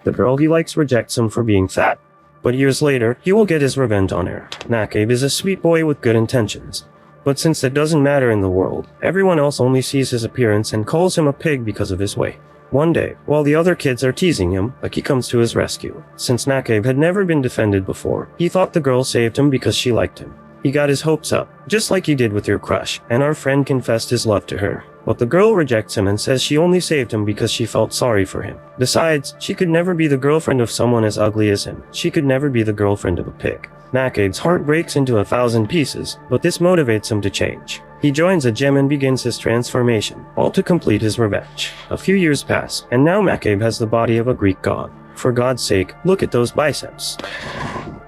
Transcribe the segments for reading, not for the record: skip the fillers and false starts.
The girl he likes rejects him for being fat. But years later, he will get his revenge on her. Nakabe is a sweet boy with good intentions. But since that doesn't matter in the world, everyone else only sees his appearance and calls him a pig because of his weight. One day, while the other kids are teasing him, Aki comes to his rescue. Since Nakabe had never been defended before, he thought the girl saved him because she liked him. He got his hopes up, just like you did with your crush, and our friend confessed his love to her. But the girl rejects him and says she only saved him because she felt sorry for him. Besides, she could never be the girlfriend of someone as ugly as him. She could never be the girlfriend of a pig. Nakabe's heart breaks into 1,000 pieces, but this motivates him to change. He joins a gym and begins his transformation, all to complete his revenge. A few years pass, and now Nakabe has the body of a Greek god. For God's sake, look at those biceps.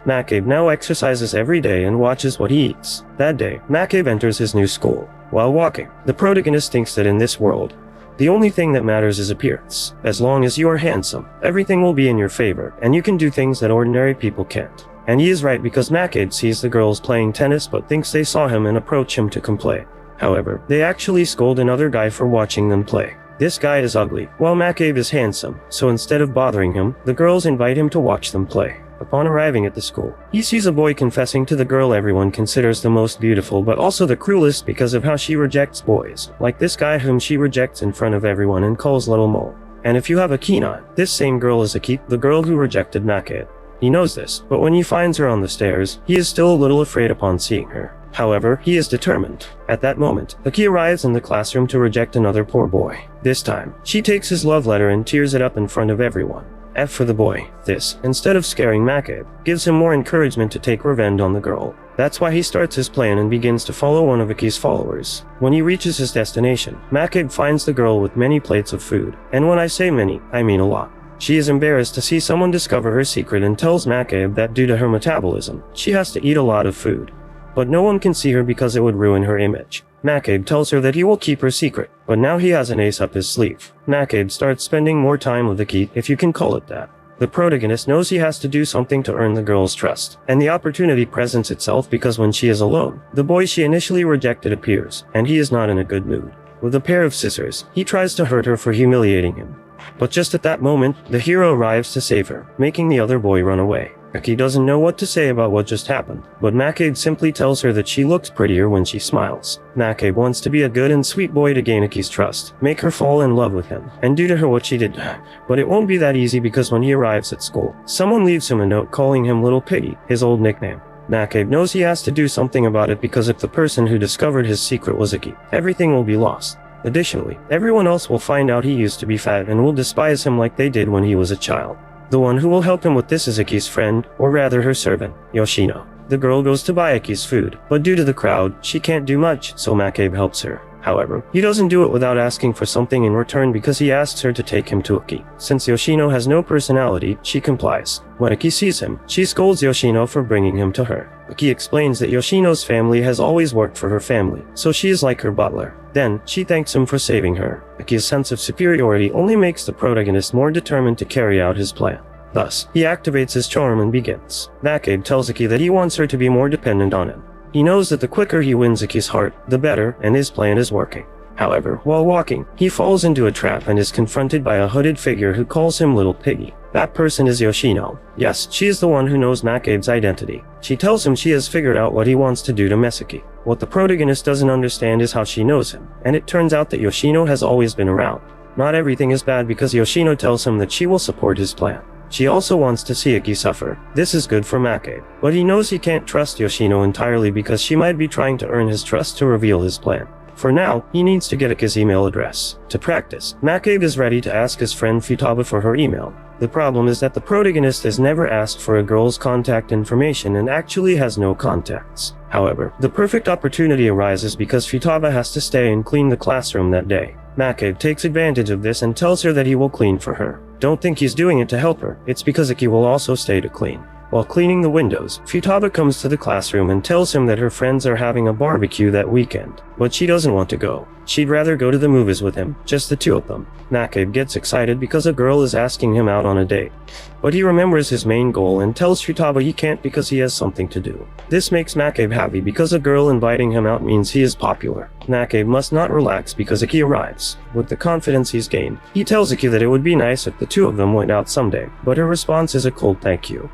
Nakabe now exercises every day and watches what he eats. That day, Nakabe enters his new school. While walking, the protagonist thinks that in this world, the only thing that matters is appearance. As long as you are handsome, everything will be in your favor, and you can do things that ordinary people can't. And he is right because Nakabe sees the girls playing tennis but thinks they saw him and approach him to complain. However, they actually scold another guy for watching them play. This guy is ugly, while Nakabe is handsome, so instead of bothering him, the girls invite him to watch them play. Upon arriving at the school, he sees a boy confessing to the girl everyone considers the most beautiful but also the cruelest because of how she rejects boys, like this guy whom she rejects in front of everyone and calls little mole. And if you have a keen eye, this same girl is Aki, the girl who rejected Nakabe. He knows this, but when he finds her on the stairs, he is still a little afraid upon seeing her. However, he is determined. At that moment, Aki arrives in the classroom to reject another poor boy. This time, she takes his love letter and tears it up in front of everyone. F for the boy. This, instead of scaring Nakabe, gives him more encouragement to take revenge on the girl. That's why he starts his plan and begins to follow one of Aki's followers. When he reaches his destination, Nakabe finds the girl with many plates of food. And when I say many, I mean a lot. She is embarrassed to see someone discover her secret and tells Nakabe that due to her metabolism, she has to eat a lot of food. But no one can see her because it would ruin her image. Nakabe tells her that he will keep her secret, but now he has an ace up his sleeve. Nakabe starts spending more time with Aki, if you can call it that. The protagonist knows he has to do something to earn the girl's trust, and the opportunity presents itself because when she is alone, the boy she initially rejected appears, and he is not in a good mood. With a pair of scissors, he tries to hurt her for humiliating him. But just at that moment, the hero arrives to save her, making the other boy run away. Aki doesn't know what to say about what just happened, but Nakabe simply tells her that she looks prettier when she smiles. Nakabe wants to be a good and sweet boy to gain Aki's trust, make her fall in love with him, and do to her what she did. But it won't be that easy because when he arrives at school, someone leaves him a note calling him Little Piggy, his old nickname. Nakabe knows he has to do something about it because if the person who discovered his secret was Aki, everything will be lost. Additionally, everyone else will find out he used to be fat and will despise him like they did when he was a child. The one who will help him with this is Aki's friend, or rather her servant, Yoshino. The girl goes to buy Aki's food, but due to the crowd, she can't do much, so Nakabe helps her. However, he doesn't do it without asking for something in return because he asks her to take him to Aki. Since Yoshino has no personality, she complies. When Aki sees him, she scolds Yoshino for bringing him to her. Aki explains that Yoshino's family has always worked for her family, so she is like her butler. Then, she thanks him for saving her. Aki's sense of superiority only makes the protagonist more determined to carry out his plan. Thus, he activates his charm and begins. Nakabe tells Aki that he wants her to be more dependent on him. He knows that the quicker he wins Aki's heart, the better, and his plan is working. However, while walking, he falls into a trap and is confronted by a hooded figure who calls him Little Piggy. That person is Yoshino. Yes, she is the one who knows Nakabe's identity. She tells him she has figured out what he wants to do to Mesaki. What the protagonist doesn't understand is how she knows him, and it turns out that Yoshino has always been around. Not everything is bad because Yoshino tells him that she will support his plan. She also wants to see Aki suffer. This is good for Nakabe. But he knows he can't trust Yoshino entirely because she might be trying to earn his trust to reveal his plan. For now, he needs to get Aki's email address. To practice, Nakabe is ready to ask his friend Futaba for her email. The problem is that the protagonist has never asked for a girl's contact information and actually has no contacts. However, the perfect opportunity arises because Futaba has to stay and clean the classroom that day. Nakabe takes advantage of this and tells her that he will clean for her. Don't think he's doing it to help her, it's because Aki will also stay to clean. While cleaning the windows, Futaba comes to the classroom and tells him that her friends are having a barbecue that weekend, but she doesn't want to go. She'd rather go to the movies with him, just the two of them. Nakabe gets excited because a girl is asking him out on a date, but he remembers his main goal and tells Futaba he can't because he has something to do. This makes Nakabe happy because a girl inviting him out means he is popular. Nakabe must not relax because Iki arrives. With the confidence he's gained, he tells Iki that it would be nice if the two of them went out someday, but her response is a cold thank you.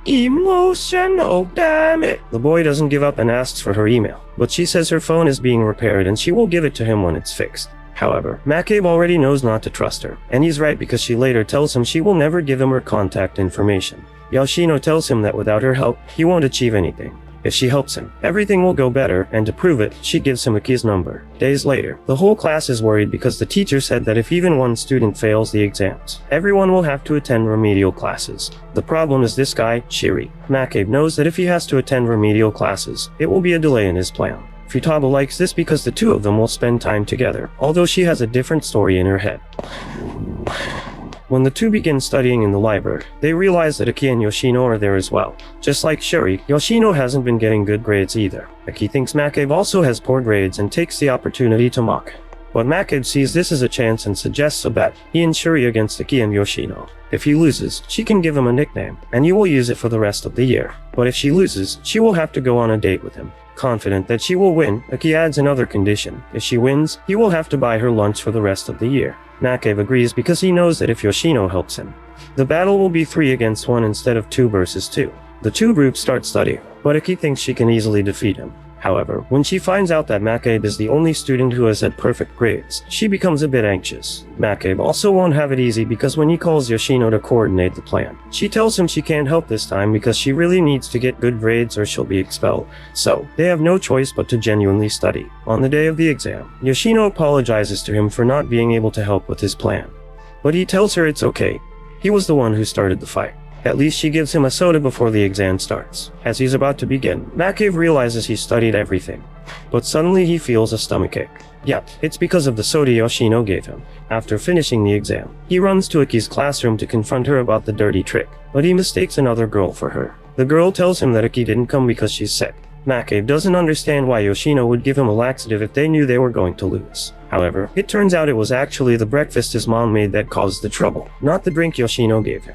Emotional, damn it! The boy doesn't give up and asks for her email, but she says her phone is being repaired and she will give it to him when it's fixed. However, Nakabe already knows not to trust her, and he's right because she later tells him she will never give him her contact information. Yoshino tells him that without her help, he won't achieve anything. If she helps him, everything will go better, and to prove it, she gives him Iki's number. Days later, the whole class is worried because the teacher said that if even one student fails the exams, everyone will have to attend remedial classes. The problem is this guy, Shiri. Nakabe knows that if he has to attend remedial classes, it will be a delay in his plan. Futaba likes this because the two of them will spend time together, although she has a different story in her head. When the two begin studying in the library, they realize that Iki and Yoshino are there as well. Just like Shuri, Yoshino hasn't been getting good grades either. Iki thinks Nakabe also has poor grades and takes the opportunity to mock. But Nakabe sees this as a chance and suggests a bet, he and Shuri against Iki and Yoshino. If he loses, she can give him a nickname, and he will use it for the rest of the year. But if she loses, she will have to go on a date with him. Confident that she will win, Iki adds another condition. If she wins, he will have to buy her lunch for the rest of the year. Nakabe agrees because he knows that if Yoshino helps him, the battle will be 3 against 1 instead of 2 versus 2. The two groups start studying, but Iki thinks she can easily defeat him. However, when she finds out that Nakabe is the only student who has had perfect grades, she becomes a bit anxious. Nakabe also won't have it easy because when he calls Yoshino to coordinate the plan, she tells him she can't help this time because she really needs to get good grades or she'll be expelled. So, they have no choice but to genuinely study. On the day of the exam, Yoshino apologizes to him for not being able to help with his plan. But he tells her it's okay. He was the one who started the fight. At least she gives him a soda before the exam starts. As he's about to begin, Nakabe realizes he studied everything. But suddenly he feels a stomachache. Yep, it's because of the soda Yoshino gave him. After finishing the exam, he runs to Iki's classroom to confront her about the dirty trick, but he mistakes another girl for her. The girl tells him that Iki didn't come because she's sick. Nakabe doesn't understand why Yoshino would give him a laxative if they knew they were going to lose. However, it turns out it was actually the breakfast his mom made that caused the trouble, not the drink Yoshino gave him.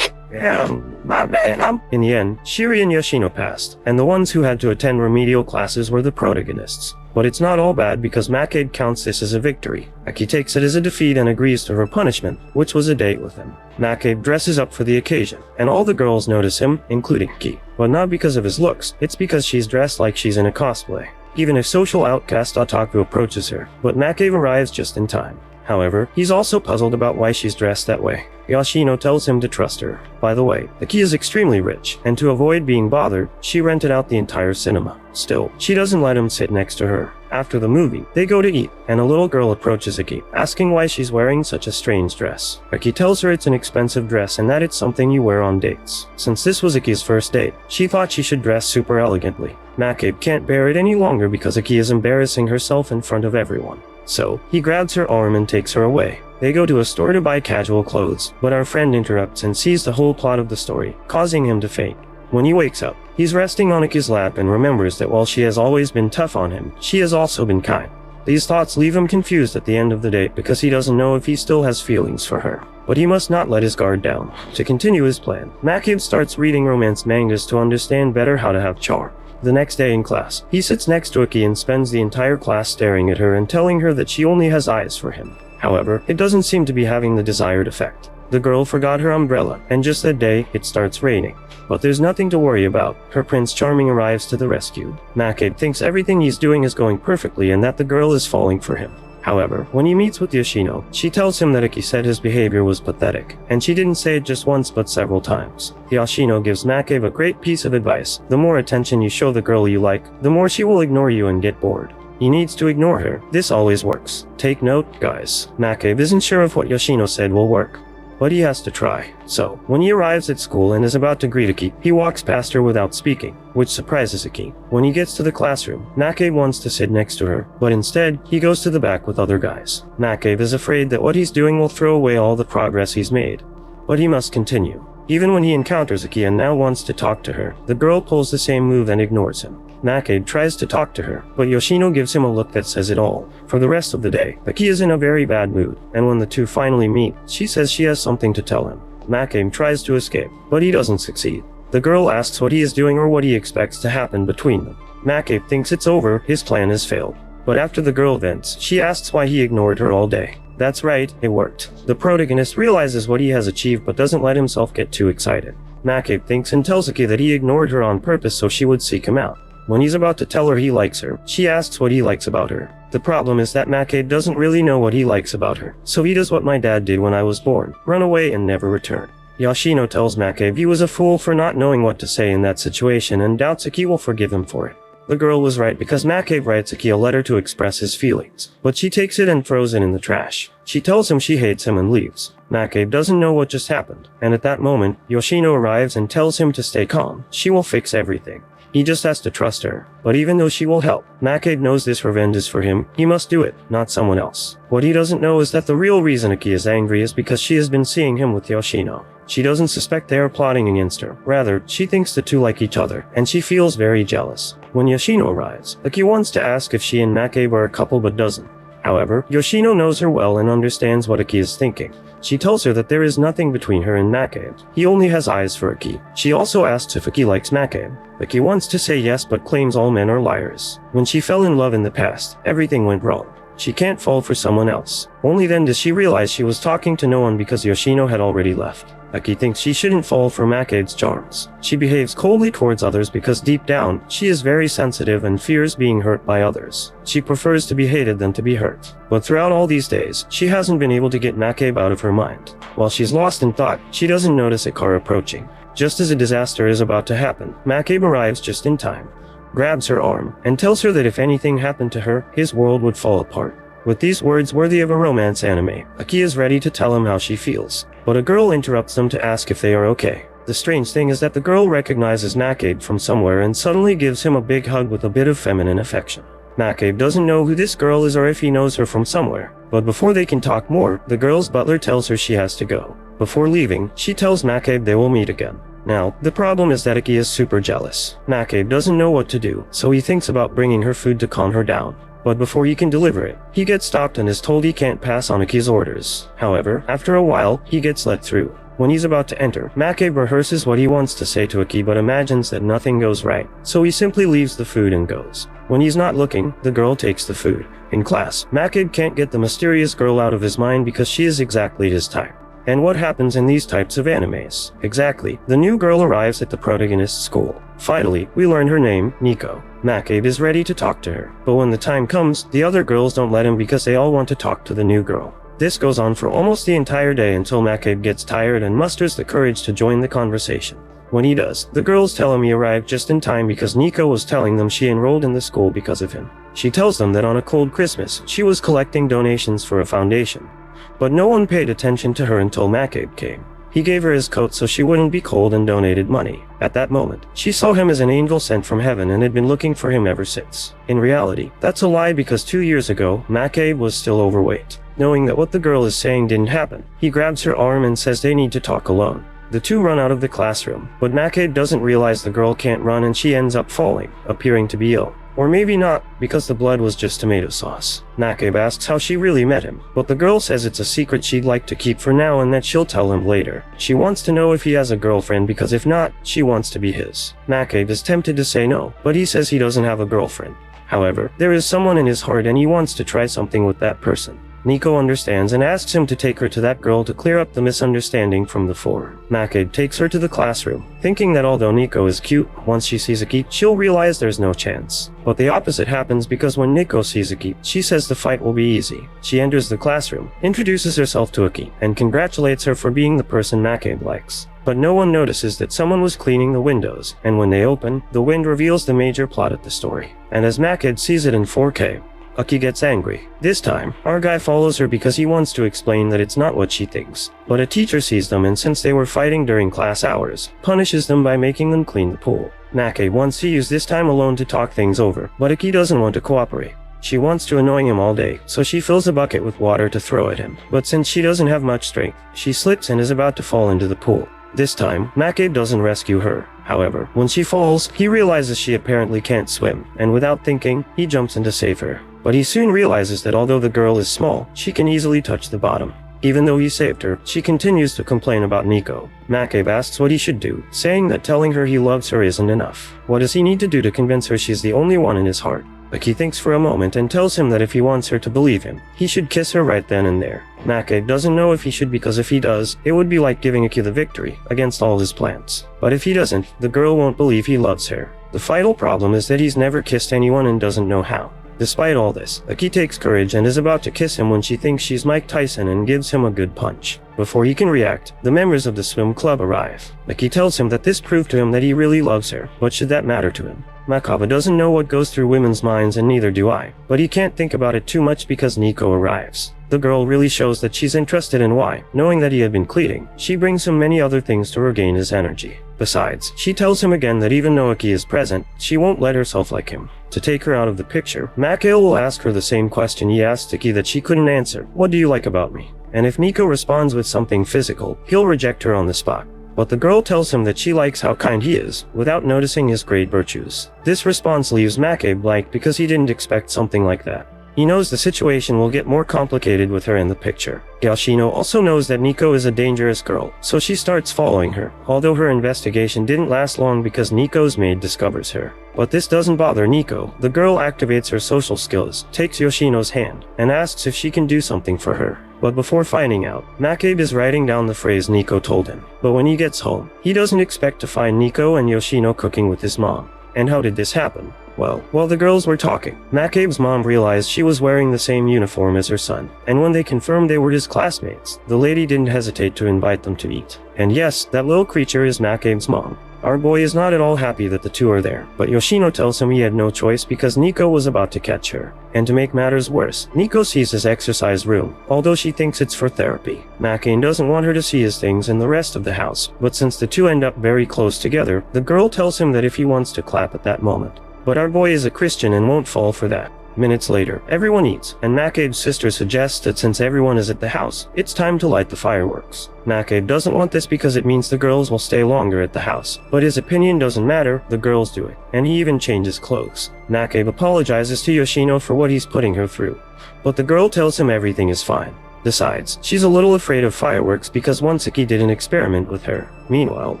In the end, Shiri and Yoshino passed, and the ones who had to attend remedial classes were the protagonists. But it's not all bad because Nakabe counts this as a victory. Iki takes it as a defeat and agrees to her punishment, which was a date with him. Nakabe dresses up for the occasion, and all the girls notice him, including Iki. But not because of his looks, it's because she's dressed like she's in a cosplay. Even a social outcast otaku approaches her, but Nakabe arrives just in time. However, he's also puzzled about why she's dressed that way. Yoshino tells him to trust her. By the way, Iki is extremely rich, and to avoid being bothered, she rented out the entire cinema. Still, she doesn't let him sit next to her. After the movie, they go to eat, and a little girl approaches Iki, asking why she's wearing such a strange dress. Iki tells her it's an expensive dress and that it's something you wear on dates. Since this was Iki's first date, she thought she should dress super elegantly. Nakabe can't bear it any longer because Iki is embarrassing herself in front of everyone. So, he grabs her arm and takes her away. They go to a store to buy casual clothes, but our friend interrupts and sees the whole plot of the story, causing him to faint. When he wakes up, he's resting on Iki's lap and remembers that while she has always been tough on him, she has also been kind. These thoughts leave him confused at the end of the date because he doesn't know if he still has feelings for her. But he must not let his guard down. To continue his plan, Nakabe starts reading romance mangas to understand better how to have charm. The next day in class, he sits next to Iki and spends the entire class staring at her and telling her that she only has eyes for him. However, it doesn't seem to be having the desired effect. The girl forgot her umbrella, and just that day, it starts raining. But there's nothing to worry about. Her Prince Charming arrives to the rescue. Nakabe thinks everything he's doing is going perfectly and that the girl is falling for him. However, when he meets with Yoshino, she tells him that Iki said his behavior was pathetic, and she didn't say it just once but several times. Yoshino gives Nakabe a great piece of advice. The more attention you show the girl you like, the more she will ignore you and get bored. He needs to ignore her. This always works. Take note, guys. Nakabe isn't sure if what Yoshino said will work, but he has to try. So, when he arrives at school and is about to greet Iki, he walks past her without speaking, which surprises Iki. When he gets to the classroom, Nakabe wants to sit next to her, but instead, he goes to the back with other guys. Nakabe is afraid that what he's doing will throw away all the progress he's made, but he must continue. Even when he encounters Aki and now wants to talk to her, the girl pulls the same move and ignores him. Nake tries to talk to her, but Yoshino gives him a look that says it all. For the rest of the day, Aki is in a very bad mood, and when the two finally meet, she says she has something to tell him. Nake tries to escape, but he doesn't succeed. The girl asks what he is doing or what he expects to happen between them. Nake thinks it's over, his plan has failed. But after the girl vents, she asks why he ignored her all day. That's right, it worked. The protagonist realizes what he has achieved but doesn't let himself get too excited. Nake thinks and tells Aki that he ignored her on purpose so she would seek him out. When he's about to tell her he likes her, she asks what he likes about her. The problem is that Nake doesn't really know what he likes about her, so he does what my dad did when I was born, run away and never return. Yoshino tells Nake he was a fool for not knowing what to say in that situation and doubts Aki will forgive him for it. The girl was right because Nake writes Aki a letter to express his feelings, but she takes it and throws it in the trash. She tells him she hates him and leaves. Nake doesn't know what just happened, and at that moment, Yoshino arrives and tells him to stay calm. She will fix everything. He just has to trust her. But even though she will help, Nake knows this revenge is for him. He must do it, not someone else. What he doesn't know is that the real reason Aki is angry is because she has been seeing him with Yoshino. She doesn't suspect they are plotting against her. Rather, she thinks the two like each other, and she feels very jealous. When Yoshino arrives, Aki wants to ask if she and Nake were a couple but doesn't. However, Yoshino knows her well and understands what Aki is thinking. She tells her that there is nothing between her and Nake. He only has eyes for Aki. She also asks if Aki likes Nake. Aki wants to say yes but claims all men are liars. When she fell in love in the past, everything went wrong. She can't fall for someone else. Only then does she realize she was talking to no one because Yoshino had already left. Aki thinks she shouldn't fall for Nake's charms. She behaves coldly towards others because deep down, she is very sensitive and fears being hurt by others. She prefers to be hated than to be hurt. But throughout all these days, she hasn't been able to get Nake out of her mind. While she's lost in thought, she doesn't notice a car approaching. Just as a disaster is about to happen, Nake arrives just in time, grabs her arm, and tells her that if anything happened to her, his world would fall apart. With these words worthy of a romance anime, Aki is ready to tell him how she feels. But a girl interrupts them to ask if they are okay. The strange thing is that the girl recognizes Nake from somewhere and suddenly gives him a big hug with a bit of feminine affection. Nake doesn't know who this girl is or if he knows her from somewhere. But before they can talk more, the girl's butler tells her she has to go. Before leaving, she tells Nake they will meet again. Now, the problem is that Aki is super jealous. Nake doesn't know what to do, so he thinks about bringing her food to calm her down. But before he can deliver it, he gets stopped and is told he can't pass on Aki's orders. However, after a while, he gets let through. When he's about to enter, Nake rehearses what he wants to say to Aki but imagines that nothing goes right, so he simply leaves the food and goes. When he's not looking, the girl takes the food. In class, Nake can't get the mysterious girl out of his mind because she is exactly his type. And what happens in these types of animes? Exactly, the new girl arrives at the protagonist's school. Finally, we learn her name, Nico. Nake is ready to talk to her, but when the time comes, the other girls don't let him because they all want to talk to the new girl. This goes on for almost the entire day until Nake gets tired and musters the courage to join the conversation. When he does, the girls tell him he arrived just in time because Nico was telling them she enrolled in the school because of him. She tells them that on a cold Christmas, she was collecting donations for a foundation. But no one paid attention to her until Nake came. He gave her his coat so she wouldn't be cold and donated money. At that moment, she saw him as an angel sent from heaven and had been looking for him ever since. In reality, that's a lie because 2 years ago, Nake was still overweight. Knowing that what the girl is saying didn't happen, he grabs her arm and says they need to talk alone. The two run out of the classroom, but Nake doesn't realize the girl can't run and she ends up falling, appearing to be ill. Or maybe not, because the blood was just tomato sauce. Nake asks how she really met him, but the girl says it's a secret she'd like to keep for now and that she'll tell him later. She wants to know if he has a girlfriend because if not, she wants to be his. Nake is tempted to say no, but he says he doesn't have a girlfriend. However, there is someone in his heart and he wants to try something with that person. Nico understands and asks him to take her to that girl to clear up the misunderstanding from before. Nake takes her to the classroom, thinking that although Nico is cute, once she sees Aki, she'll realize there's no chance. But the opposite happens because when Nico sees Aki, she says the fight will be easy. She enters the classroom, introduces herself to Aki, and congratulates her for being the person Nake likes. But no one notices that someone was cleaning the windows, and when they open, the wind reveals the major plot of the story. And as Nake sees it in 4K, Aki gets angry. This time, our guy follows her because he wants to explain that it's not what she thinks. But a teacher sees them and since they were fighting during class hours, punishes them by making them clean the pool. Nake wants to use this time alone to talk things over, but Aki doesn't want to cooperate. She wants to annoy him all day, so she fills a bucket with water to throw at him. But since she doesn't have much strength, she slips and is about to fall into the pool. This time, Makabe doesn't rescue her. However, when she falls, he realizes she apparently can't swim, and without thinking, he jumps in to save her. But he soon realizes that although the girl is small, she can easily touch the bottom. Even though he saved her, she continues to complain about Nico. Makabe asks what he should do, saying that telling her he loves her isn't enough. What does he need to do to convince her she's the only one in his heart? Aki thinks for a moment and tells him that if he wants her to believe him, he should kiss her right then and there. Makabe doesn't know if he should because if he does, it would be like giving Aki the victory against all his plans. But if he doesn't, the girl won't believe he loves her. The final problem is that he's never kissed anyone and doesn't know how. Despite all this, Aki takes courage and is about to kiss him when she thinks she's Mike Tyson and gives him a good punch. Before he can react, the members of the swim club arrive. Aki tells him that this proved to him that he really loves her, but should that matter to him? Makabe doesn't know what goes through women's minds and neither do I, but he can't think about it too much because Nico arrives. The girl really shows that she's interested in why, knowing that he had been pleading, she brings him many other things to regain his energy. Besides, she tells him again that even though Aki is present, she won't let herself like him. To take her out of the picture, Makabe will ask her the same question he asked Aki that she couldn't answer. What do you like about me? And if Nico responds with something physical, he'll reject her on the spot. But the girl tells him that she likes how kind he is, without noticing his great virtues. This response leaves Makabe blank because he didn't expect something like that. He knows the situation will get more complicated with her in the picture. Yoshino also knows that Nico is a dangerous girl, so she starts following her, although her investigation didn't last long because Nico's maid discovers her. But this doesn't bother Nico. The girl activates her social skills, takes Yoshino's hand, and asks if she can do something for her. But before finding out, Makabe is writing down the phrase Nico told him. But when he gets home, he doesn't expect to find Nico and Yoshino cooking with his mom. And how did this happen? Well, while the girls were talking, Makabe's mom realized she was wearing the same uniform as her son, and when they confirmed they were his classmates, the lady didn't hesitate to invite them to eat. And yes, that little creature is Makabe's mom. Our boy is not at all happy that the two are there, but Yoshino tells him he had no choice because Nico was about to catch her. And to make matters worse, Nico sees his exercise room, although she thinks it's for therapy. Makabe doesn't want her to see his things in the rest of the house, but since the two end up very close together, the girl tells him that if he wants to clap at that moment. But our boy is a Christian and won't fall for that. Minutes later, everyone eats, and Makabe's sister suggests that since everyone is at the house, it's time to light the fireworks. Makabe doesn't want this because it means the girls will stay longer at the house, but his opinion doesn't matter, the girls do it, and he even changes clothes. Makabe apologizes to Yoshino for what he's putting her through, but the girl tells him everything is fine. Besides, she's a little afraid of fireworks because once Aki did an experiment with her. Meanwhile,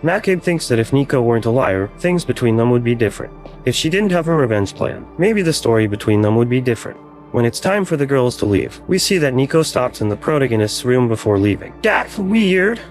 Makabe thinks that if Nico weren't a liar, things between them would be different. If she didn't have a revenge plan, maybe the story between them would be different. When it's time for the girls to leave, we see that Nico stops in the protagonist's room before leaving. That's weird!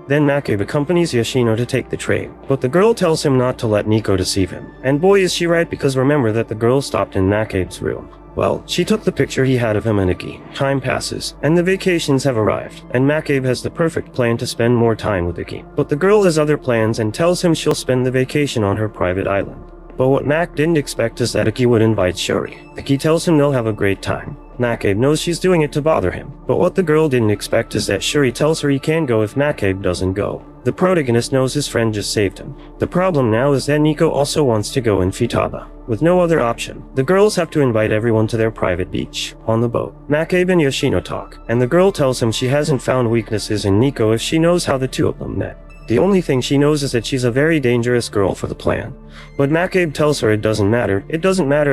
Then Makabe accompanies Yoshino to take the train, but the girl tells him not to let Nico deceive him. And boy is she right because remember that the girl stopped in Makabe's room. Well, she took the picture he had of him and Aki. Time passes, and the vacations have arrived, and Makabe has the perfect plan to spend more time with Aki. But the girl has other plans and tells him she'll spend the vacation on her private island. But what Mak didn't expect is that Aki would invite Shuri. Aki tells him they'll have a great time. Makabe knows she's doing it to bother him, but what the girl didn't expect is that Shuri tells her he can go if Makabe doesn't go. The protagonist knows his friend just saved him. The problem now is that Nico also wants to go in Futaba. With no other option, the girls have to invite everyone to their private beach. On the boat, Makabe and Yoshino talk, and the girl tells him she hasn't found weaknesses in Nico if she knows how the two of them met. The only thing she knows is that she's a very dangerous girl for the plan. But Makabe tells her it doesn't matter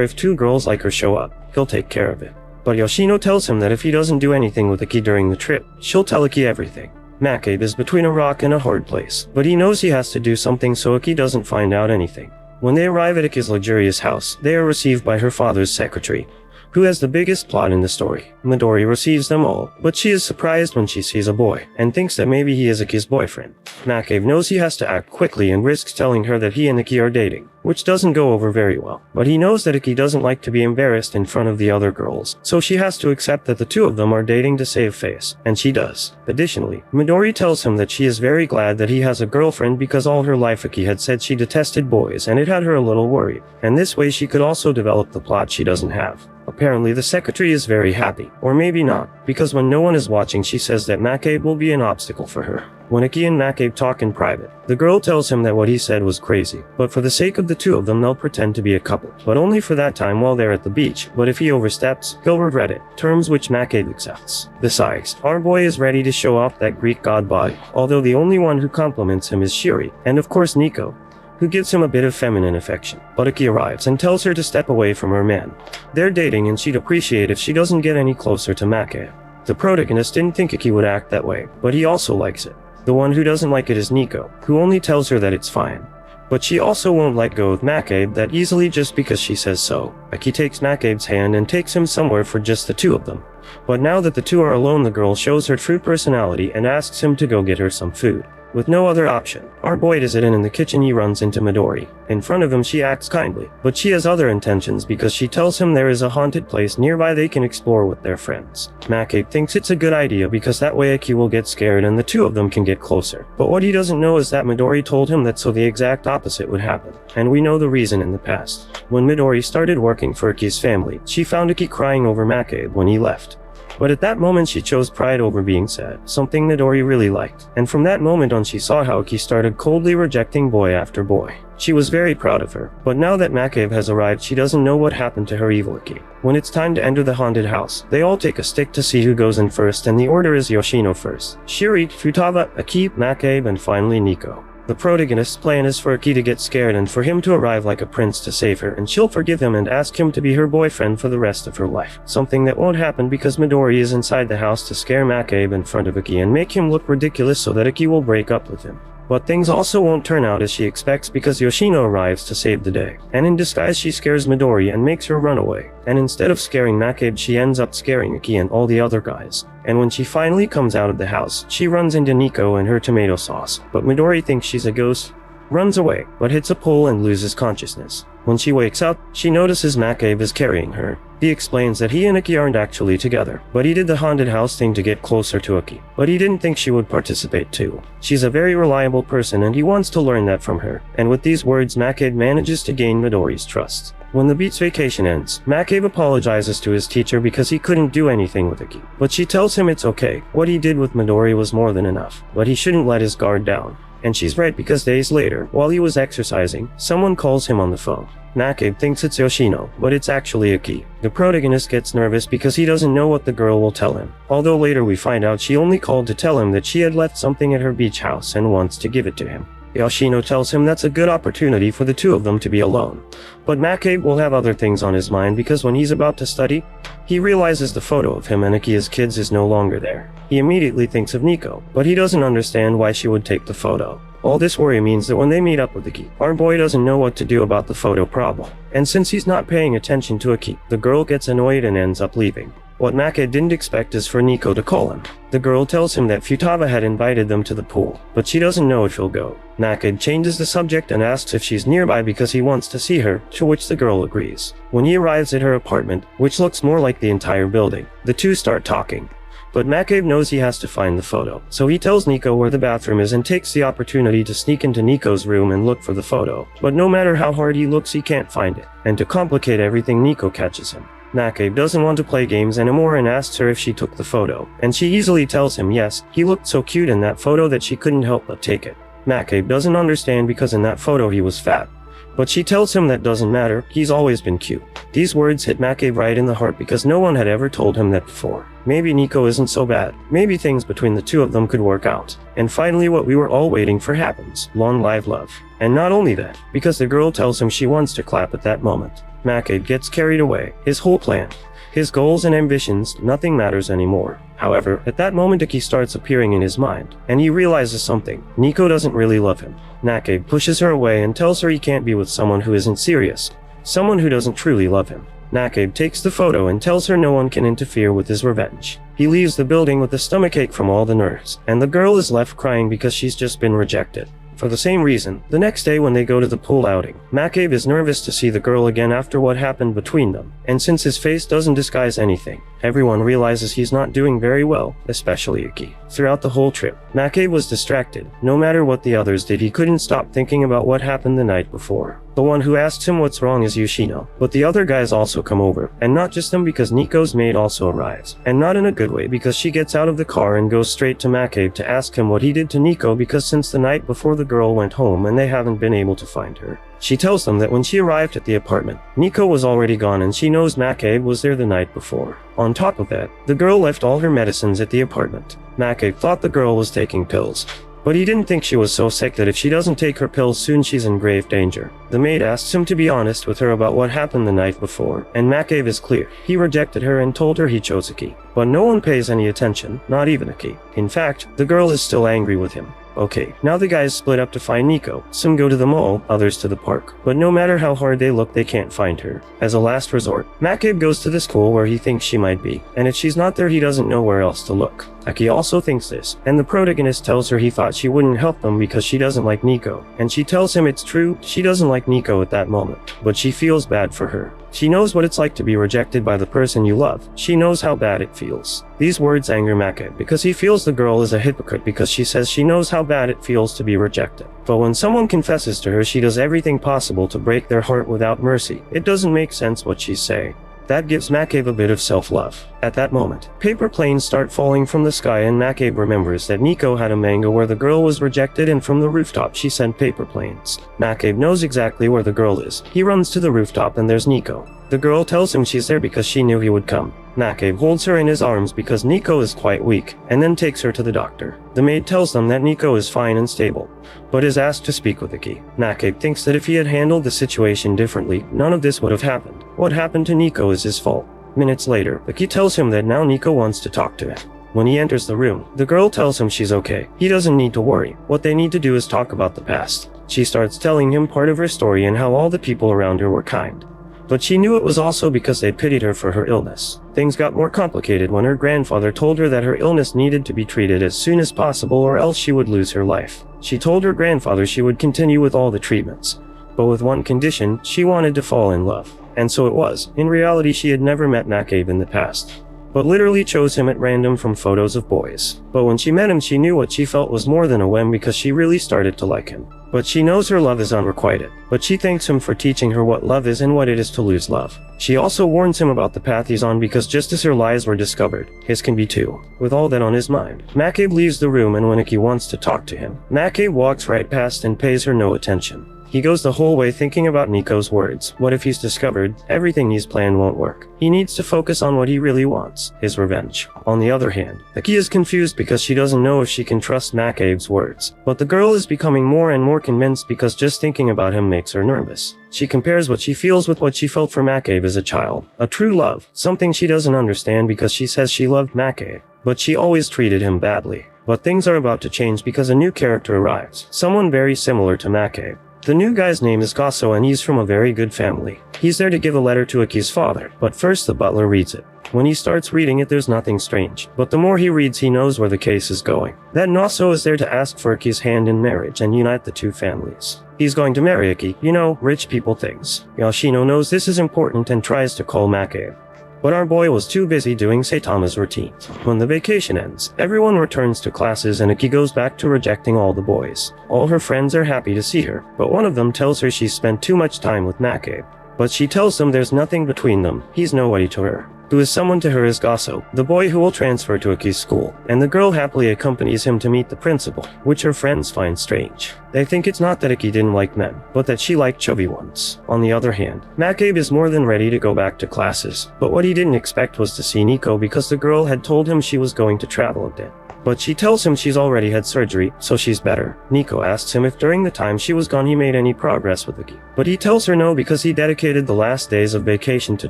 if two girls like her show up, he'll take care of it. But Yoshino tells him that if he doesn't do anything with Aki during the trip, she'll tell Aki everything. Makabe is between a rock and a hard place, but he knows he has to do something so Aki doesn't find out anything. When they arrive at Aki's luxurious house, they are received by her father's secretary, who has the biggest plot in the story. Midori receives them all, but she is surprised when she sees a boy, and thinks that maybe he is Aki's boyfriend. Makabe knows he has to act quickly and risks telling her that he and Aki are dating, which doesn't go over very well. But he knows that Aki doesn't like to be embarrassed in front of the other girls, so she has to accept that the two of them are dating to save face, and she does. Additionally, Midori tells him that she is very glad that he has a girlfriend because all her life Aki had said she detested boys and it had her a little worried, and this way she could also develop the plot she doesn't have. A Apparently the secretary is very happy, or maybe not, because when no one is watching she says that Makabe will be an obstacle for her. When Aki and Makabe talk in private, the girl tells him that what he said was crazy, but for the sake of the two of them they'll pretend to be a couple, but only for that time while they're at the beach, but if he oversteps, he'll regret it, terms which Makabe accepts. Besides, our boy is ready to show off that Greek god body, although the only one who compliments him is Shiri, and of course Nico, who gives him a bit of feminine affection. But Aki arrives and tells her to step away from her man. They're dating and she'd appreciate if she doesn't get any closer to Makabe. The protagonist didn't think Aki would act that way, but he also likes it. The one who doesn't like it is Nico, who only tells her that it's fine. But she also won't let go of Makabe that easily just because she says so. Aki takes Makabe's hand and takes him somewhere for just the two of them. But now that the two are alone, the girl shows her true personality and asks him to go get her some food. With no other option, our boy does it, and in the kitchen he runs into Midori. In front of him she acts kindly, but she has other intentions because she tells him there is a haunted place nearby they can explore with their friends. Makabe thinks it's a good idea because that way Aki will get scared and the two of them can get closer. But what he doesn't know is that Midori told him that so the exact opposite would happen. And we know the reason in the past. When Midori started working for Aki's family, she found Aki crying over Makabe when he left. But at that moment she chose pride over being sad, something Midori really liked. And from that moment on she saw how Aki started coldly rejecting boy after boy. She was very proud of her, but now that Makabe has arrived she doesn't know what happened to her evil Aki. When it's time to enter the haunted house, they all take a stick to see who goes in first, and the order is Yoshino first, Shiri, Futaba, Aki, Makabe, and finally Nico. The protagonist's plan is for Aki to get scared and for him to arrive like a prince to save her, and she'll forgive him and ask him to be her boyfriend for the rest of her life. Something that won't happen because Midori is inside the house to scare Makabe in front of Aki and make him look ridiculous so that Aki will break up with him. But things also won't turn out as she expects because Yoshino arrives to save the day. And in disguise she scares Midori and makes her run away. And instead of scaring Makabe she ends up scaring Aki and all the other guys. And when she finally comes out of the house, she runs into Nico and her tomato sauce. But Midori thinks she's a ghost, runs away, but hits a pole and loses consciousness. When she wakes up, she notices Makabe is carrying her. He explains that he and Aki aren't actually together, but he did the haunted house thing to get closer to Aki. But he didn't think she would participate too. She's a very reliable person and he wants to learn that from her. And with these words, Makabe manages to gain Midori's trust. When the beach vacation ends, Makabe apologizes to his teacher because he couldn't do anything with Aki. But she tells him it's okay. What he did with Midori was more than enough, but he shouldn't let his guard down. And she's right because days later, while he was exercising, someone calls him on the phone. Makabe thinks it's Yoshino, but it's actually Aki. The protagonist gets nervous because he doesn't know what the girl will tell him. Although later we find out she only called to tell him that she had left something at her beach house and wants to give it to him. Yoshino tells him that's a good opportunity for the two of them to be alone. But Makabe will have other things on his mind because when he's about to study, he realizes the photo of him and Aki as kids is no longer there. He immediately thinks of Nico, but he doesn't understand why she would take the photo. All this worry means that when they meet up with Aki, our boy doesn't know what to do about the photo problem. And since he's not paying attention to Aki, the girl gets annoyed and ends up leaving. What Makabe didn't expect is for Nico to call him. The girl tells him that Futaba had invited them to the pool, but she doesn't know if he'll go. Makabe changes the subject and asks if she's nearby because he wants to see her, to which the girl agrees. When he arrives at her apartment, which looks more like the entire building, the two start talking. But Makabe knows he has to find the photo, so he tells Nico where the bathroom is and takes the opportunity to sneak into Nico's room and look for the photo. But no matter how hard he looks, he can't find it. And to complicate everything, Nico catches him. Makabe doesn't want to play games anymore and asks her if she took the photo, and she easily tells him yes, he looked so cute in that photo that she couldn't help but take it. Makabe doesn't understand because in that photo he was fat. But she tells him that doesn't matter, he's always been cute. These words hit Makabe right in the heart because no one had ever told him that before. Maybe Nico isn't so bad. Maybe things between the two of them could work out. And finally what we were all waiting for happens. Long live love. And not only that, because the girl tells him she wants to clap at that moment. Makabe gets carried away. His whole plan, his goals and ambitions, nothing matters anymore. However, at that moment Aki starts appearing in his mind, and he realizes something. Nico doesn't really love him. Makabe pushes her away and tells her he can't be with someone who isn't serious, someone who doesn't truly love him. Makabe takes the photo and tells her no one can interfere with his revenge. He leaves the building with a stomachache from all the nerves, and the girl is left crying because she's just been rejected. For the same reason, the next day when they go to the pool outing, McCabe is nervous to see the girl again after what happened between them, and since his face doesn't disguise anything, everyone realizes he's not doing very well, especially Iki. Throughout the whole trip, McCabe was distracted. No matter what the others did, he couldn't stop thinking about what happened the night before. The one who asks him what's wrong is Yoshino, but the other guys also come over, and not just them because Nico's maid also arrives, and not in a good way because she gets out of the car and goes straight to McCabe to ask him what he did to Nico because since the night before the girl went home and they haven't been able to find her. She tells them that when she arrived at the apartment, Nico was already gone and she knows McCabe was there the night before. On top of that, the girl left all her medicines at the apartment. McCabe thought the girl was taking pills, but he didn't think she was so sick that if she doesn't take her pills soon she's in grave danger. The maid asks him to be honest with her about what happened the night before, and McCabe is clear. He rejected her and told her he chose Iki. But no one pays any attention, not even Iki. In fact, the girl is still angry with him. Okay, now the guys split up to find Nico. Some go to the mall, others to the park. But no matter how hard they look, they can't find her. As a last resort, McCabe goes to the school where he thinks she might be, and if she's not there he doesn't know where else to look. Aki also thinks this, and the protagonist tells her he thought she wouldn't help them because she doesn't like Nico, and she tells him it's true, she doesn't like Nico at that moment, but she feels bad for her. She knows what it's like to be rejected by the person you love. She knows how bad it feels. These words anger McCabe because he feels the girl is a hypocrite because she says she knows how bad it feels to be rejected. But when someone confesses to her, she does everything possible to break their heart without mercy. It doesn't make sense what she's saying. That gives McCabe a bit of self-love. At that moment, paper planes start falling from the sky and McCabe remembers that Nico had a manga where the girl was rejected and from the rooftop she sent paper planes. McCabe knows exactly where the girl is. He runs to the rooftop and there's Nico. The girl tells him she's there because she knew he would come. McCabe holds her in his arms because Nico is quite weak, and then takes her to the doctor. The maid tells them that Nico is fine and stable, but is asked to speak with Iki. McCabe thinks that if he had handled the situation differently, none of this would have happened. What happened to Nico is his fault. Minutes later, Iki tells him that now Nico wants to talk to him. When he enters the room, the girl tells him she's okay. He doesn't need to worry. What they need to do is talk about the past. She starts telling him part of her story and how all the people around her were kind. But she knew it was also because they pitied her for her illness. Things got more complicated when her grandfather told her that her illness needed to be treated as soon as possible or else she would lose her life. She told her grandfather she would continue with all the treatments, but with one condition: she wanted to fall in love. And so it was. In reality, she had never met McCabe in the past, but literally chose him at random from photos of boys. But when she met him, she knew what she felt was more than a whim because she really started to like him. But she knows her love is unrequited. But she thanks him for teaching her what love is and what it is to lose love. She also warns him about the path he's on because just as her lies were discovered, his can be too. With all that on his mind, McCabe leaves the room and when Iki wants to talk to him, McCabe walks right past and pays her no attention. He goes the whole way thinking about Nico's words. What if he's discovered? Everything he's planned won't work. He needs to focus on what he really wants, his revenge. On the other hand, Iki is confused because she doesn't know if she can trust McCabe's words. But the girl is becoming more and more convinced because just thinking about him makes her nervous. She compares what she feels with what she felt for McCabe as a child. A true love, something she doesn't understand because she says she loved McCabe, but she always treated him badly. But things are about to change because a new character arrives, someone very similar to McCabe. The new guy's name is Gasso and he's from a very good family. He's there to give a letter to Iki's father, but first the butler reads it. When he starts reading it, there's nothing strange, but the more he reads, he knows where the case is going. That Gasso is there to ask for Iki's hand in marriage and unite the two families. He's going to marry Iki, you know, rich people things. Yoshino knows this is important and tries to call McCabe. But our boy was too busy doing Saitama's routine. When the vacation ends, everyone returns to classes and Iki goes back to rejecting all the boys. All her friends are happy to see her, but one of them tells her she's spent too much time with McCabe. But she tells them there's nothing between them, he's nobody to her. Who is someone to her is Gasso, the boy who will transfer to Iki's school, and the girl happily accompanies him to meet the principal, which her friends find strange. They think it's not that Iki didn't like men, but that she liked chubby ones. On the other hand, McCabe is more than ready to go back to classes, but what he didn't expect was to see Nico because the girl had told him she was going to travel a bit. But she tells him she's already had surgery, so she's better. Nico asks him if during the time she was gone he made any progress with Iki. But he tells her no because he dedicated the last days of vacation to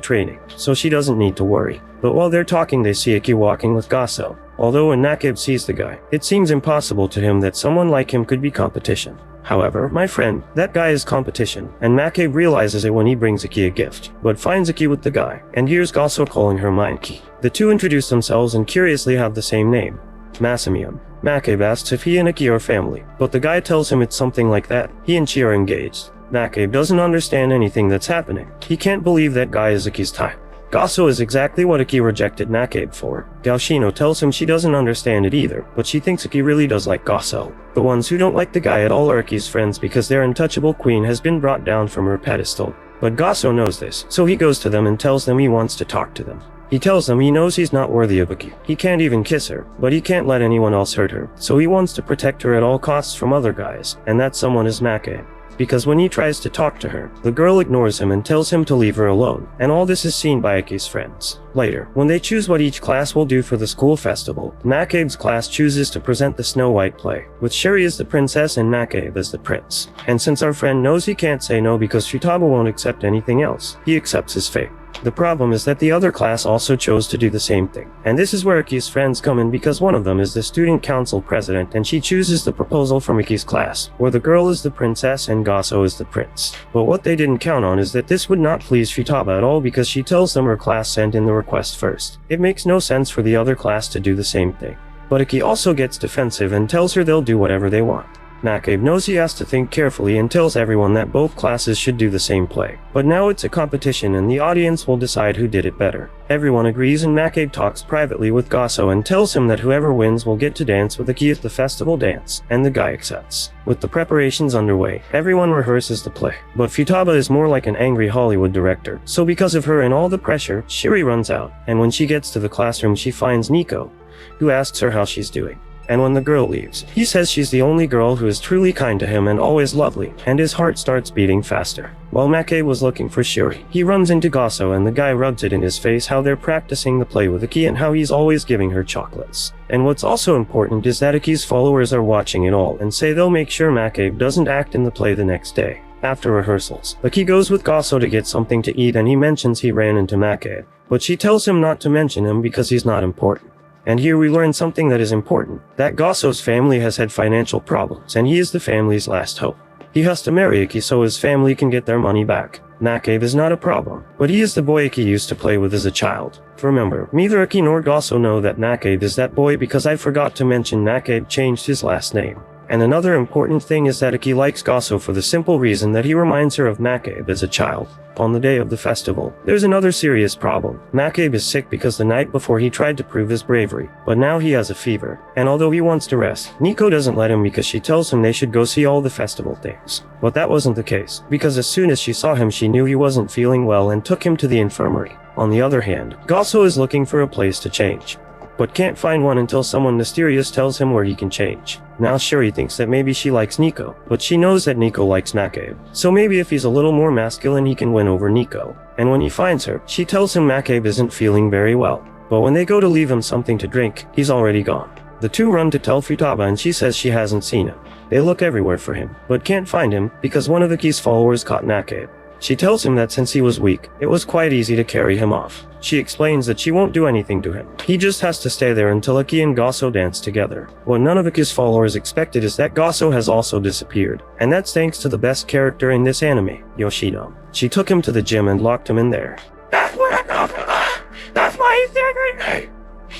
training, so she doesn't need to worry. But while they're talking, they see Iki walking with Gasso. Although when McCabe sees the guy, it seems impossible to him that someone like him could be competition. However, my friend, that guy is competition, and McCabe realizes it when he brings Iki a gift, but finds Iki with the guy, and hears Gasso calling her Mineki. The two introduce themselves and curiously have the same name, Masamion. Makabe asks if he and Iki are family, but the guy tells him it's something like that. He and Chi are engaged. Makabe doesn't understand anything that's happening. He can't believe that guy is Iki's type. Gaso is exactly what Iki rejected Makabe for. Gaoshino tells him she doesn't understand it either, but she thinks Iki really does like Gaso. The ones who don't like the guy at all are Iki's friends because their untouchable queen has been brought down from her pedestal. But Gaso knows this, so he goes to them and tells them he wants to talk to them. He tells them he knows he's not worthy of Iki. He can't even kiss her, but he can't let anyone else hurt her, so he wants to protect her at all costs from other guys, and that someone is Makabe. Because when he tries to talk to her, the girl ignores him and tells him to leave her alone, and all this is seen by Iki's friends. Later, when they choose what each class will do for the school festival, Makabe's class chooses to present the Snow White play, with Sherry as the princess and Makabe as the prince. And since our friend knows he can't say no because Futaba won't accept anything else, he accepts his fate. The problem is that the other class also chose to do the same thing. And this is where Iki's friends come in because one of them is the student council president and she chooses the proposal from Iki's class, where the girl is the princess and Gaso is the prince. But what they didn't count on is that this would not please Futaba at all because she tells them her class sent in the request first. It makes no sense for the other class to do the same thing. But Iki also gets defensive and tells her they'll do whatever they want. Makabe knows he has to think carefully and tells everyone that both classes should do the same play. But now it's a competition and the audience will decide who did it better. Everyone agrees and Makabe talks privately with Gaso and tells him that whoever wins will get to dance with Iki at the festival dance, and the guy accepts. With the preparations underway, everyone rehearses the play. But Futaba is more like an angry Hollywood director, so because of her and all the pressure, Shiri runs out, and when she gets to the classroom she finds Nico, who asks her how she's doing. And when the girl leaves, he says she's the only girl who is truly kind to him and always lovely, and his heart starts beating faster. While Makabe was looking for Shiri, he runs into Gaso and the guy rubs it in his face how they're practicing the play with Iki and how he's always giving her chocolates. And what's also important is that Iki's followers are watching it all and say they'll make sure Makabe doesn't act in the play the next day. After rehearsals, Iki goes with Gaso to get something to eat and he mentions he ran into Makabe, but she tells him not to mention him because he's not important. And here we learn something that is important, that Gaso's family has had financial problems and he is the family's last hope. He has to marry Iki so his family can get their money back. Makabe is not a problem, but he is the boy Iki used to play with as a child. Remember, neither Iki nor Gaso know that Makabe is that boy because I forgot to mention Makabe changed his last name. And another important thing is that Iki likes Gaso for the simple reason that he reminds her of Makabe as a child. On the day of the festival, there's another serious problem. Makabe is sick because the night before he tried to prove his bravery, but now he has a fever. And although he wants to rest, Nico doesn't let him because she tells him they should go see all the festival things. But that wasn't the case, because as soon as she saw him she knew he wasn't feeling well and took him to the infirmary. On the other hand, Gaso is looking for a place to change, but can't find one until someone mysterious tells him where he can change. Now Shuri thinks that maybe she likes Nico, but she knows that Nico likes Makabe. So maybe if he's a little more masculine he can win over Nico. And when he finds her, she tells him Makabe isn't feeling very well. But when they go to leave him something to drink, he's already gone. The two run to tell Futaba and she says she hasn't seen him. They look everywhere for him, but can't find him because one of Iki's followers caught Makabe. She tells him that since he was weak, it was quite easy to carry him off. She explains that she won't do anything to him. He just has to stay there until Iki and Gaso dance together. What none of Iki's followers expected is that Gaso has also disappeared. And that's thanks to the best character in this anime, Yoshino. She took him to the gym and locked him in there. That's what I got. That's my secret.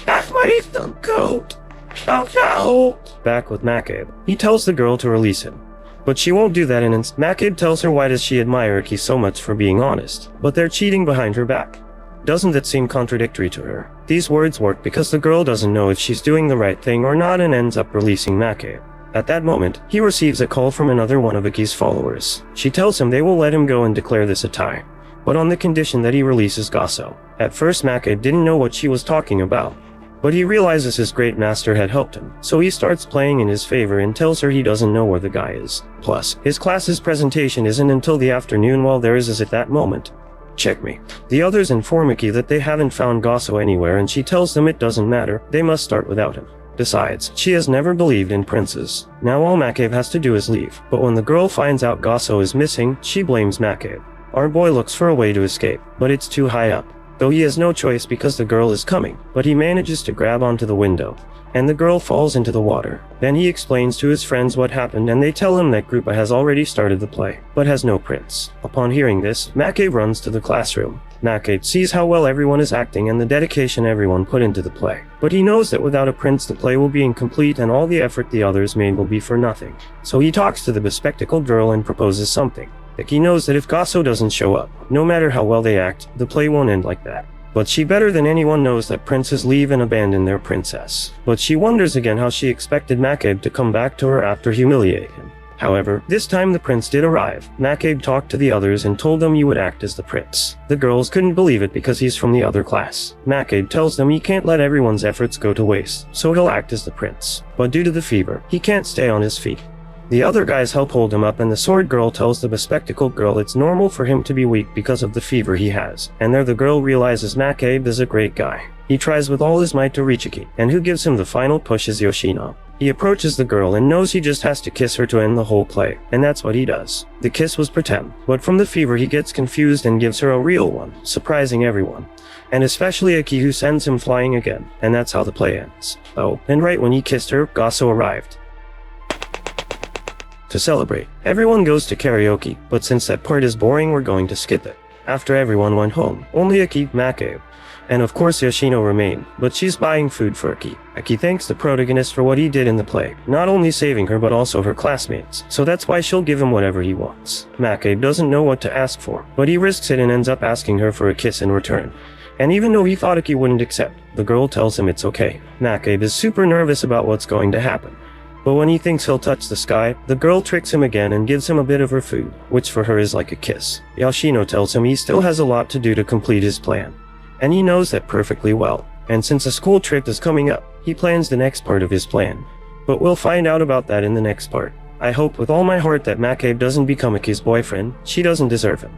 That's my Eastern coat. Back with Makabe, he tells the girl to release him. But she won't do that and Makabe tells her why does she admire Iki so much for being honest, but they're cheating behind her back. Doesn't that seem contradictory to her? These words work because the girl doesn't know if she's doing the right thing or not and ends up releasing Makabe. At that moment, he receives a call from another one of Iki's followers. She tells him they will let him go and declare this a tie, but on the condition that he releases Gaso. At first Makabe didn't know what she was talking about, but he realizes his great master had helped him, so he starts playing in his favor and tells her he doesn't know where the guy is. Plus, his class's presentation isn't until the afternoon while theirs is at that moment. Check me. The others inform Iki that they haven't found Gaso anywhere and she tells them it doesn't matter, they must start without him. Besides, she has never believed in princes. Now all Makabe has to do is leave, but when the girl finds out Gaso is missing, she blames Makabe. Our boy looks for a way to escape, but it's too high up. Though he has no choice because the girl is coming, but he manages to grab onto the window, and the girl falls into the water. Then he explains to his friends what happened and they tell him that Gruppa has already started the play, but has no prince. Upon hearing this, Makabe runs to the classroom. Nakabe sees how well everyone is acting and the dedication everyone put into the play. But he knows that without a prince the play will be incomplete and all the effort the others made will be for nothing. So he talks to the bespectacled girl and proposes something. Like he knows that if Gasso doesn't show up, no matter how well they act, the play won't end like that. But she better than anyone knows that princes leave and abandon their princess. But she wonders again how she expected Nakabe to come back to her after humiliating him. However, this time the prince did arrive. Nakabe talked to the others and told them he would act as the prince. The girls couldn't believe it because he's from the other class. Nakabe tells them he can't let everyone's efforts go to waste, so he'll act as the prince. But due to the fever, he can't stay on his feet. The other guys help hold him up and the sword girl tells the bespectacled girl it's normal for him to be weak because of the fever he has. And there the girl realizes Nakabe is a great guy. He tries with all his might to reach Iki, and who gives him the final push is Yoshino. He approaches the girl and knows he just has to kiss her to end the whole play, and that's what he does. The kiss was pretend, but from the fever he gets confused and gives her a real one, surprising everyone. And especially Iki, who sends him flying again, and that's how the play ends. Oh, and right when he kissed her, Gasso arrived. To celebrate, everyone goes to karaoke, but since that part is boring we're going to skip it. After everyone went home, only Iki, Nakabe, and of course Yoshino remained, but she's buying food for Iki. Iki thanks the protagonist for what he did in the play, not only saving her but also her classmates, so that's why she'll give him whatever he wants. Nakabe doesn't know what to ask for, but he risks it and ends up asking her for a kiss in return. And even though he thought Iki wouldn't accept, the girl tells him it's okay. Nakabe is super nervous about what's going to happen. But when he thinks he'll touch the sky, the girl tricks him again and gives him a bit of her food, which for her is like a kiss. Yoshino tells him he still has a lot to do to complete his plan. And he knows that perfectly well. And since a school trip is coming up, he plans the next part of his plan. But we'll find out about that in the next part. I hope with all my heart that Nakabe doesn't become Iki's boyfriend. She doesn't deserve him.